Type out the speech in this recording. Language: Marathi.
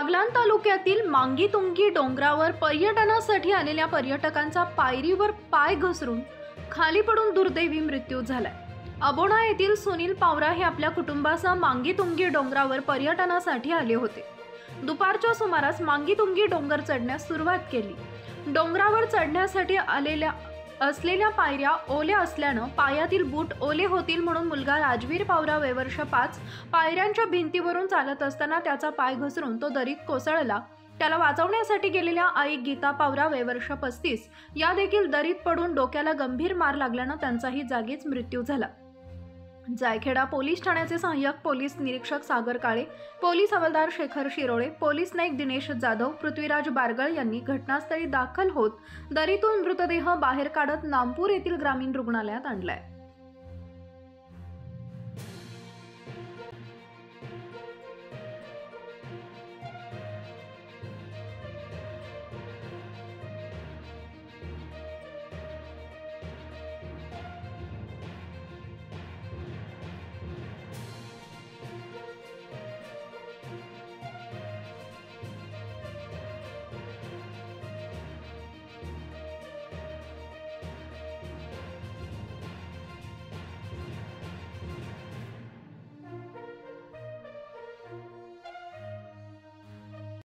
बागलाण तालुक्यातील मांगीतुंगी डोंगरावर पर्यटनासाठी आलेल्या पर्यटकांचा पायरीवर पाय घसरून खाली पडून दुर्दैवी मृत्यू झालाय। अबोणा येथील सुनील पावरा हे आपल्या कुटुंबासह मांगीतुंगी डोंगरावर पर्यटनासाठी आले होते। दुपारच्या सुमारास मांगीतुंगी डोंगर चढण्यास सुरुवात केली। डोंगरावर चढण्यासाठी असलेल्या पायऱ्या ओल्या असल्यानं पायातील बूट ओले होतील म्हणून मुलगा राजवीर पावरा वय वर्ष 5 पायऱ्यांच्या भिंतीवरून चालत असताना त्याचा पाय घसरून तो दरीत कोसळला। त्याला वाचवण्यासाठी गेलेल्या आई गीता पावरा वय वर्ष 35 या देखील दरीत पडून डोक्याला गंभीर मार लागल्यानं त्यांचाही जागीच मृत्यू झाला। जायखेडा पोलीस ठाण्याचे सहाय्यक पोलीस निरीक्षक सागर काळे, पोलीस हवालदार शेखर शिरोळे, पोलीस नाईक दिनेश जाधव, पृथ्वीराज बारगळ यांनी घटनास्थळी दाखल होत दरीतून मृतदेह बाहेर काढत नामपूर येथील ग्रामीण रुग्णालयात आणलाय।